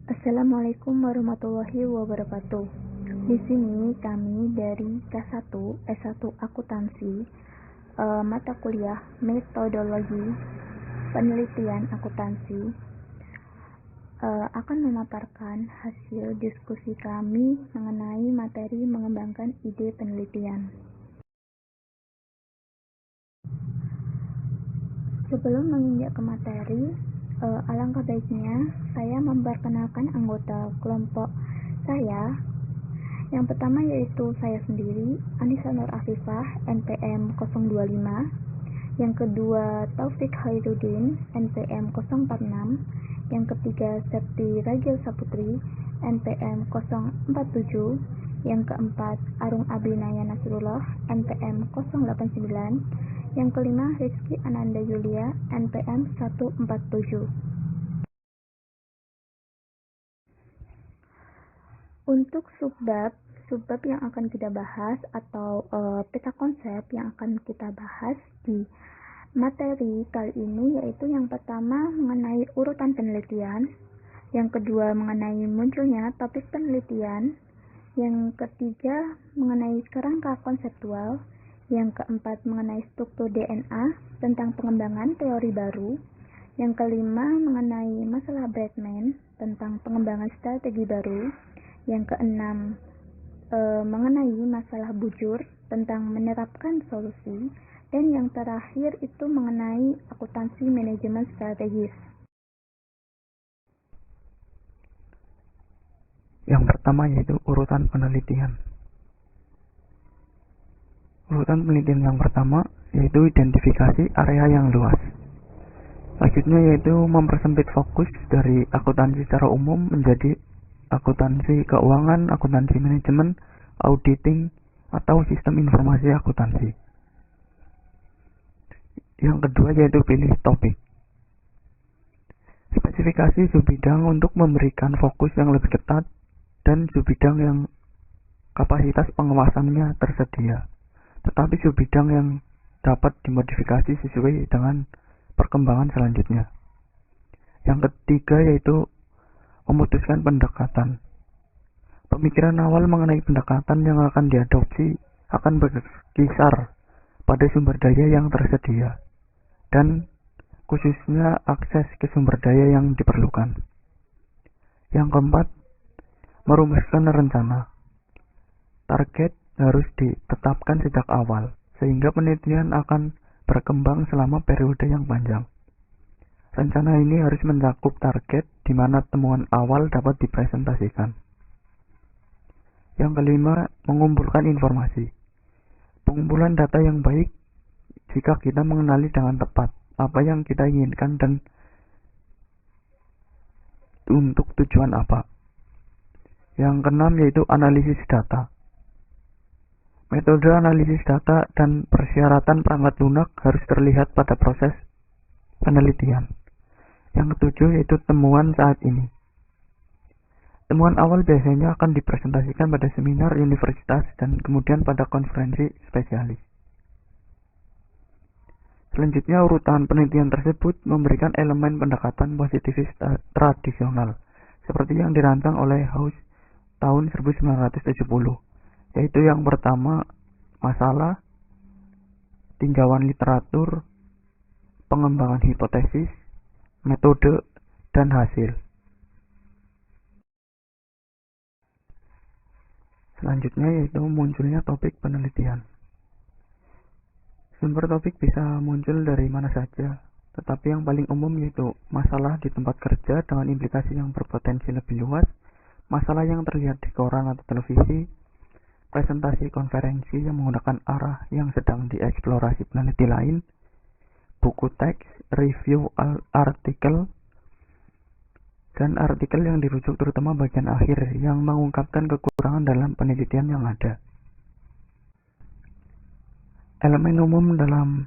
Assalamualaikum warahmatullahi wabarakatuh. Di sini kami dari K1 S1 Akuntansi, mata kuliah Metodologi Penelitian Akuntansi, akan memaparkan hasil diskusi kami mengenai materi mengembangkan ide penelitian. Sebelum menginjak ke materi, alangkah baiknya saya memperkenalkan anggota kelompok saya. Yang pertama yaitu saya sendiri, Anissa Nur Afifah, NPM 025. Yang kedua, Taufik Khairuddin, NPM 046. Yang ketiga, Septi Rajil Saputri, NPM 047. Yang keempat, Arung Abinaya Nasrullah, NPM 089. Yang kelima, Rizky Ananda Yulia, NPM 147. Untuk subbab yang akan kita bahas atau peta konsep yang akan kita bahas di materi kali ini yaitu yang pertama mengenai urutan penelitian, yang kedua mengenai munculnya topik penelitian, yang ketiga mengenai kerangka konseptual, yang keempat mengenai struktur DNA tentang pengembangan teori baru, yang kelima mengenai masalah Bradman tentang pengembangan strategi baru, yang keenam mengenai masalah bujur tentang menerapkan solusi, dan yang terakhir itu mengenai akuntansi manajemen strategis. Yang pertama yaitu urutan penelitian. Urutan penelitian yang pertama yaitu identifikasi area yang luas. Selanjutnya yaitu mempersempit fokus dari akuntansi secara umum menjadi akuntansi keuangan, akuntansi manajemen, auditing, atau sistem informasi akuntansi. Yang kedua yaitu pilih topik. Spesifikasi subbidang untuk memberikan fokus yang lebih ketat dan subbidang yang kapasitas pengawasannya tersedia, tetapi subbidang yang dapat dimodifikasi sesuai dengan perkembangan selanjutnya. Yang ketiga yaitu memutuskan pendekatan. Pemikiran awal mengenai pendekatan yang akan diadopsi akan berkisar pada sumber daya yang tersedia dan khususnya akses ke sumber daya yang diperlukan. Yang keempat, merumuskan rencana. Target harus ditetapkan sejak awal, sehingga penelitian akan berkembang selama periode yang panjang. Rencana ini harus mencakup target di mana temuan awal dapat dipresentasikan. Yang kelima, mengumpulkan informasi. Pengumpulan data yang baik jika kita mengenali dengan tepat apa yang kita inginkan dan untuk tujuan apa. Yang keenam yaitu analisis data. Metode analisis data dan persyaratan perangkat lunak harus terlihat pada proses penelitian. Yang ketujuh yaitu temuan saat ini. Temuan awal biasanya akan dipresentasikan pada seminar universitas dan kemudian pada konferensi spesialis. Selanjutnya urutan penelitian tersebut memberikan elemen pendekatan positivis tradisional seperti yang dirancang oleh House tahun 1970, yaitu yang pertama masalah, tinjauan literatur, pengembangan hipotesis, metode, dan hasil. Selanjutnya yaitu munculnya topik penelitian. Sumber topik bisa muncul dari mana saja, tetapi yang paling umum yaitu masalah di tempat kerja dengan implikasi yang berpotensi lebih luas, masalah yang terlihat di koran atau televisi, presentasi konferensi yang menggunakan arah yang sedang dieksplorasi peneliti lain, buku teks, review artikel, dan artikel yang dirujuk terutama bagian akhir yang mengungkapkan kekurangan dalam penelitian yang ada. Elemen umum dalam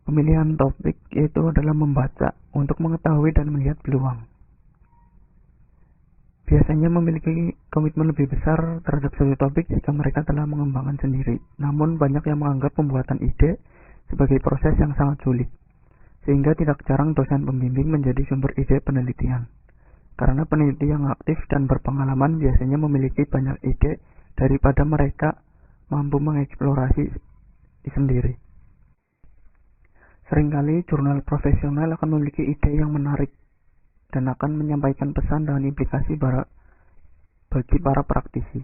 pemilihan topik yaitu adalah membaca untuk mengetahui dan melihat peluang. Biasanya memiliki komitmen lebih besar terhadap suatu topik jika mereka telah mengembangkan sendiri. Namun banyak yang menganggap pembuatan ide sebagai proses yang sangat sulit, sehingga tidak jarang dosen pembimbing menjadi sumber ide penelitian. Karena peneliti yang aktif dan berpengalaman biasanya memiliki banyak ide daripada mereka mampu mengeksplorasi sendiri. Seringkali jurnal profesional akan memiliki ide yang menarik dan akan menyampaikan pesan dan implikasi bagi para praktisi,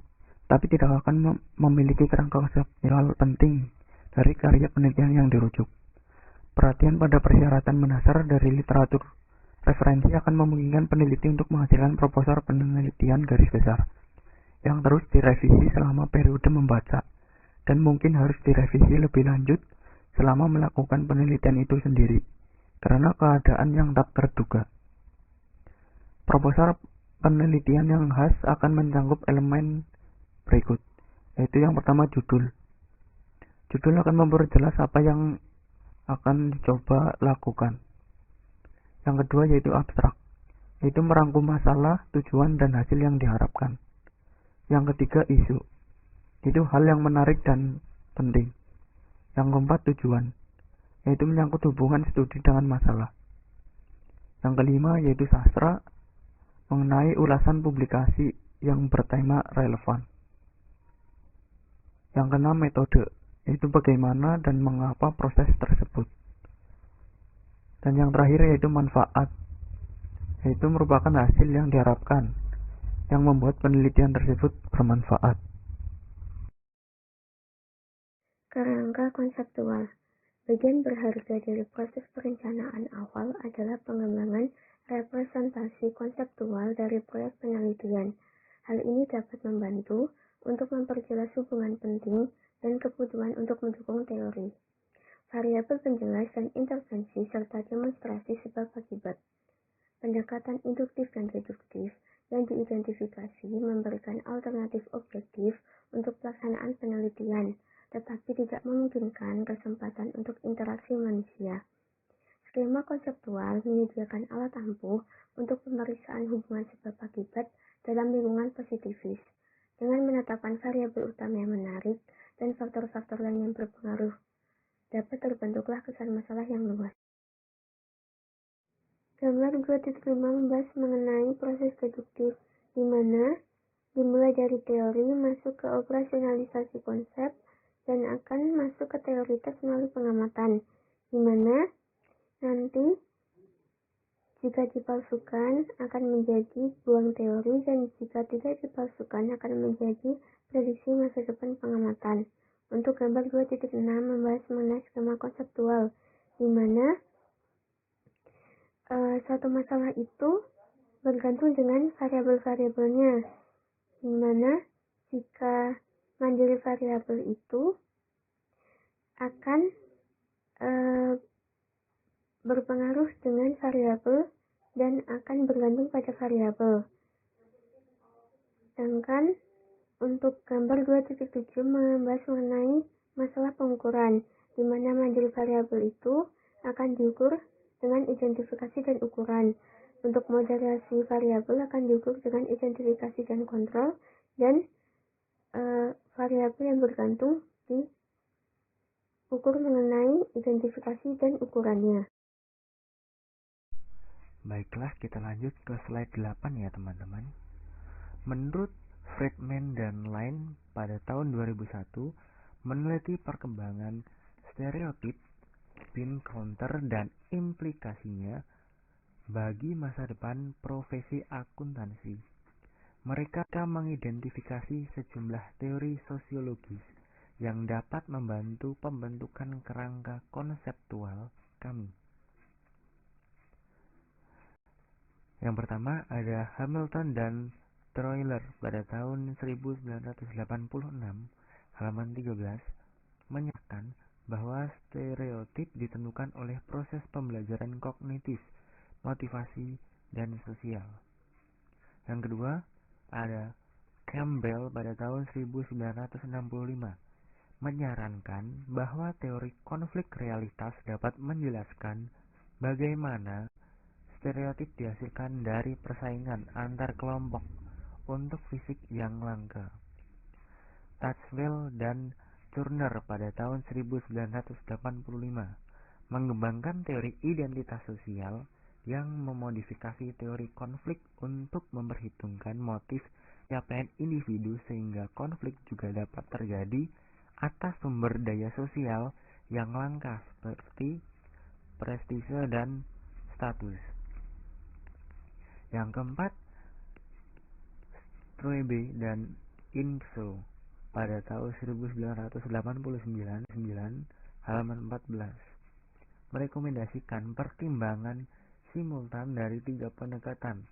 tapi tidak akan memiliki kerangka konseptual penting dari karya penelitian yang dirujuk. Perhatian pada persyaratan mendasar dari literatur referensi akan memungkinkan peneliti untuk menghasilkan proposal penelitian garis besar yang terus direvisi selama periode membaca dan mungkin harus direvisi lebih lanjut selama melakukan penelitian itu sendiri karena keadaan yang tak terduga. Proposal penelitian yang khas akan mencangkup elemen berikut, yaitu yang pertama judul. Judul akan memperjelas apa yang akan dicoba lakukan. Yang kedua yaitu abstrak, yaitu merangkum masalah, tujuan, dan hasil yang diharapkan. Yang ketiga isu, itu hal yang menarik dan penting. Yang keempat tujuan, yaitu menyangkut hubungan studi dengan masalah. Yang kelima yaitu sastra, mengenai ulasan publikasi yang bertema relevan. Yang keenam metode, yaitu bagaimana dan mengapa proses tersebut. Dan yang terakhir yaitu manfaat, yaitu merupakan hasil yang diharapkan yang membuat penelitian tersebut bermanfaat. Kerangka konseptual. Bagian berharga dari proses perencanaan awal adalah pengembangan representasi konseptual dari proyek penelitian. Hal ini dapat membantu untuk memperjelas hubungan penting dan kebutuhan untuk mendukung teori. Variabel penjelas dan intervensi serta demonstrasi sebab akibat. Pendekatan induktif dan deduktif yang diidentifikasi memberikan alternatif objektif untuk pelaksanaan penelitian, tetapi tidak memungkinkan kesempatan untuk interaksi manusia. Skema konseptual menyediakan alat ampuh untuk pemeriksaan hubungan sebab akibat dalam lingkungan positifis, dengan menetapkan variabel utama yang menarik dan faktor-faktor lain yang berpengaruh. Dapat terbentuklah kesan masalah yang luas. Gambar 2.5 membahas mengenai proses deduktif, di mana dimulai dari teori masuk ke operasionalisasi konsep dan akan masuk ke teoritis melalui pengamatan, di mana nanti jika dipalsukan akan menjadi buang teori dan jika tidak dipalsukan akan menjadi prediksi masa depan pengamatan. Untuk gambar 2.6 membahas mengenai skema konseptual, di mana satu masalah itu bergantung dengan variabel-variabelnya, di mana jika mandiri variabel itu akan berpengaruh dengan variabel dan akan bergantung pada variabel. Sedangkan untuk gambar 2.7 membahas mengenai masalah pengukuran, di mana mandiri variabel itu akan diukur dengan identifikasi dan ukuran. Untuk moderasi variabel akan diukur dengan identifikasi dan kontrol, dan variabel yang bergantung diukur mengenai identifikasi dan ukurannya. Baiklah, kita lanjut ke slide 8 ya teman-teman. Menurut Friedman dan Line pada tahun 2001 meneliti perkembangan stereotip, spin counter, dan implikasinya bagi masa depan profesi akuntansi. Mereka mengidentifikasi sejumlah teori sosiologis yang dapat membantu pembentukan kerangka konseptual kami. Yang pertama ada Hamilton dan Troiler pada tahun 1986, halaman 13, menyatakan bahwa stereotip ditentukan oleh proses pembelajaran kognitif, motivasi, dan sosial. Yang kedua, ada Campbell pada tahun 1965, menyarankan bahwa teori konflik realitas dapat menjelaskan bagaimana stereotip dihasilkan dari persaingan antar kelompok untuk fisik yang langka. Touchwell dan Turner pada tahun 1985 mengembangkan teori identitas sosial yang memodifikasi teori konflik untuk memperhitungkan motif capaian individu sehingga konflik juga dapat terjadi atas sumber daya sosial yang langka seperti prestise dan status. Yang keempat, Struebe dan Inso pada tahun 1989 halaman 14 merekomendasikan pertimbangan simultan dari 3 pendekatan: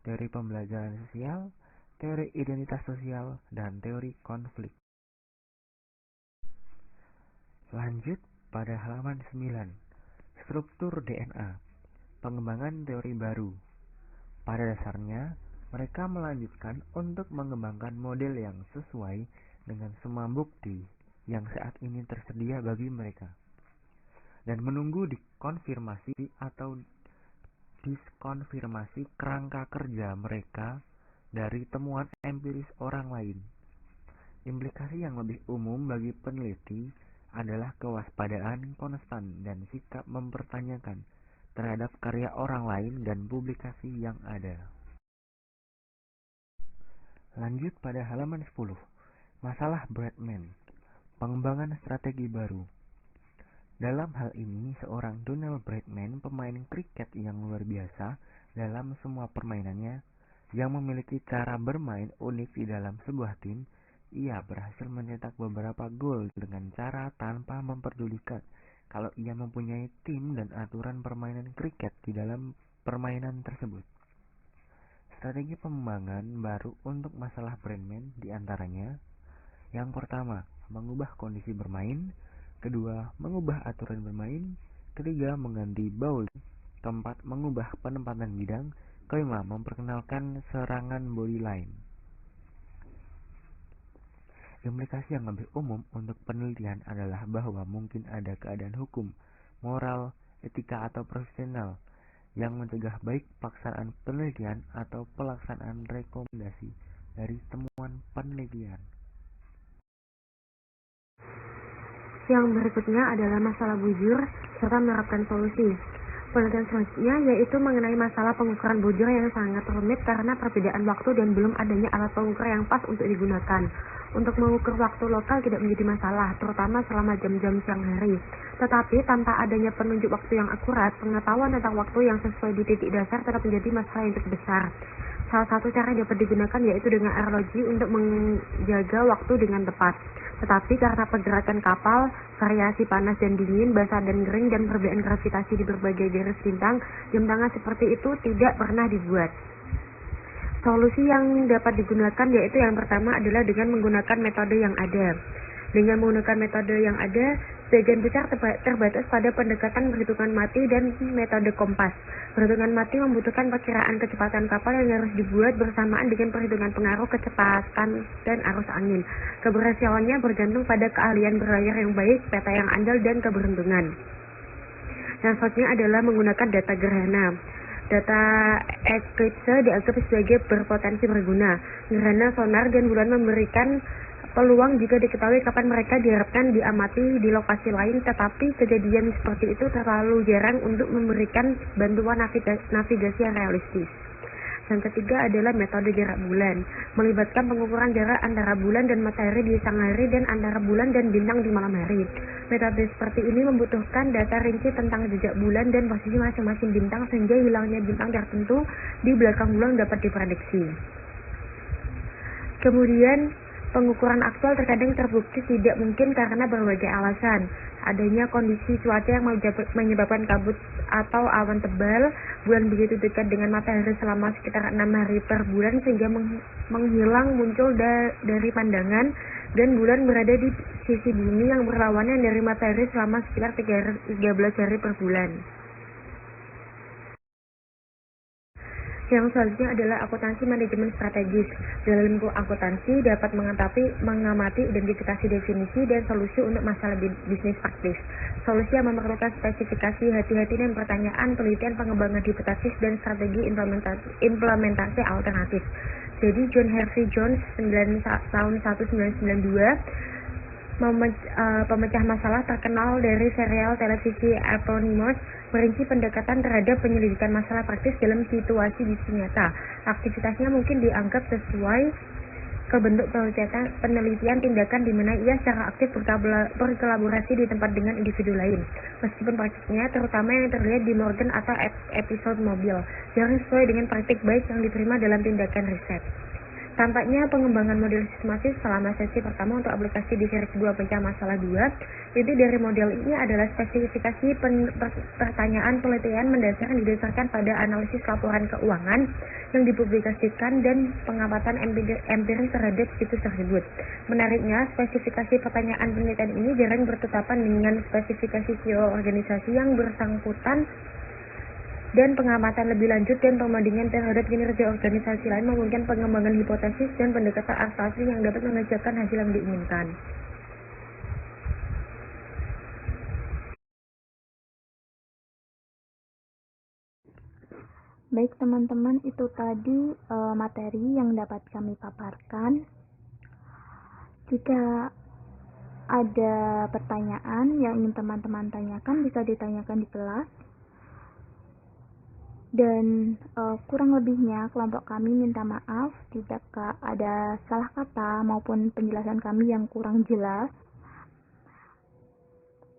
teori pembelajaran sosial, teori identitas sosial, dan teori konflik. Lanjut pada halaman 9, struktur DNA, pengembangan teori baru. Pada dasarnya, mereka melanjutkan untuk mengembangkan model yang sesuai dengan semua bukti yang saat ini tersedia bagi mereka, dan menunggu dikonfirmasi atau diskonfirmasi kerangka kerja mereka dari temuan empiris orang lain. Implikasi yang lebih umum bagi peneliti adalah kewaspadaan konstan dan sikap mempertanyakan terhadap karya orang lain dan publikasi yang ada. Lanjut pada halaman 10, masalah Bradman, pengembangan strategi baru. Dalam hal ini, seorang Donald Bradman, pemain kriket yang luar biasa dalam semua permainannya, yang memiliki cara bermain unik di dalam sebuah tim, ia berhasil mencetak beberapa gol dengan cara tanpa memperdulikan kalau ia mempunyai tim dan aturan permainan kriket di dalam permainan tersebut. Strategi pengembangan baru untuk masalah Bradman diantaranya: yang pertama, mengubah kondisi bermain; kedua, mengubah aturan bermain; ketiga, mengganti bowling; keempat, mengubah penempatan bidang; kelima, memperkenalkan serangan body line. Implikasi yang lebih umum untuk penelitian adalah bahwa mungkin ada keadaan hukum, moral, etika atau profesional yang mencegah baik pelaksanaan penelitian atau pelaksanaan rekomendasi dari temuan penelitian. Yang berikutnya adalah masalah bujur serta menerapkan solusi. Penelitian selanjutnya yaitu mengenai masalah pengukuran bujur yang sangat rumit karena perbedaan waktu dan belum adanya alat pengukur yang pas untuk digunakan. Untuk mengukur waktu lokal tidak menjadi masalah, terutama selama jam-jam siang hari. Tetapi tanpa adanya penunjuk waktu yang akurat, pengetahuan tentang waktu yang sesuai di titik dasar tetap menjadi masalah yang cukup besar. Salah satu cara yang dapat digunakan yaitu dengan arloji untuk menjaga waktu dengan tepat. Tetapi karena pergerakan kapal, variasi panas dan dingin, basah dan kering, dan perbedaan gravitasi di berbagai garis bintang, jam tangan seperti itu tidak pernah dibuat. Solusi yang dapat digunakan yaitu yang pertama adalah dengan menggunakan metode yang ada. Dengan menggunakan metode yang ada, sebagian besar terbatas pada pendekatan perhitungan mati dan metode kompas. Perhitungan mati membutuhkan perkiraan kecepatan kapal yang harus dibuat bersamaan dengan perhitungan pengaruh kecepatan dan arus angin. Keberhasilannya bergantung pada keahlian berlayar yang baik, peta yang andal, dan keberuntungan. Yang selanjutnya adalah menggunakan data gerhana. Data eklipse dianggap sebagai berpotensi berguna. Gerhana, sonar, dan bulan memberikan peluang jika diketahui kapan mereka diharapkan diamati di lokasi lain, tetapi kejadian seperti itu terlalu jarang untuk memberikan bantuan navigasi yang realistis. Yang ketiga adalah metode jarak bulan, melibatkan pengukuran jarak antara bulan dan matahari di siang hari dan antara bulan dan bintang di malam hari. Metode seperti ini membutuhkan data rinci tentang jejak bulan dan posisi masing-masing bintang sehingga hilangnya bintang tertentu di belakang bulan dapat diprediksi. Kemudian, pengukuran aktual terkadang terbukti tidak mungkin karena berbagai alasan. Adanya kondisi cuaca yang menyebabkan kabut atau awan tebal, bulan begitu dekat dengan matahari selama sekitar 6 hari per bulan sehingga menghilang muncul dari pandangan, dan bulan berada di sisi bumi yang berlawanan dari matahari selama sekitar 13 hari per bulan. Yang selanjutnya adalah akuntansi manajemen strategis. Dalam akuntansi dapat mengamati identifikasi definisi dan solusi untuk masalah bisnis praktis. Solusi yang memerlukan spesifikasi, hati-hati, dan pertanyaan, penelitian, pengembangan hipotesis, dan strategi implementasi alternatif. Jadi John Harvey Jones tahun 1992 pemecah masalah terkenal dari serial televisi Eponymous, merinci pendekatan terhadap penyelidikan masalah praktis dalam situasi bisnis nyata. Aktivitasnya mungkin dianggap sesuai ke bentuk penelitian tindakan di mana ia secara aktif berkolaborasi di tempat dengan individu lain. Meskipun praktiknya, terutama yang terlihat di Morgan atau episode mobil, jarang sesuai dengan praktik baik yang diterima dalam tindakan riset. Tampaknya pengembangan model sistematis selama sesi pertama untuk aplikasi di seri kedua pecah masalah 2. Inti dari model ini adalah spesifikasi pertanyaan penelitian didasarkan pada analisis laporan keuangan yang dipublikasikan dan pengamatan empiris terhadap situs tersebut. Menariknya, spesifikasi pertanyaan penelitian ini jarang bertetapan dengan spesifikasi CEO organisasi yang bersangkutan, dan pengamatan lebih lanjut dan pembandingan terhadap kinerja organisasi lain memungkinkan pengembangan hipotesis dan pendekatan abstraksi yang dapat menghasilkan hasil yang diinginkan. Baik teman-teman, itu tadi materi yang dapat kami paparkan. Jika ada pertanyaan yang ingin teman-teman tanyakan, bisa ditanyakan di kelas. Dan kurang lebihnya kelompok kami minta maaf jika ada salah kata maupun penjelasan kami yang kurang jelas.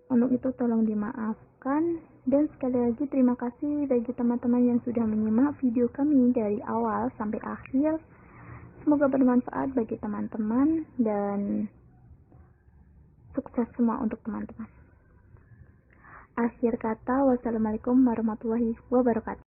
Untuk itu tolong dimaafkan. Dan sekali lagi terima kasih bagi teman-teman yang sudah menyimak video kami dari awal sampai akhir. Semoga bermanfaat bagi teman-teman dan sukses semua untuk teman-teman. Akhir kata, wassalamualaikum warahmatullahi wabarakatuh.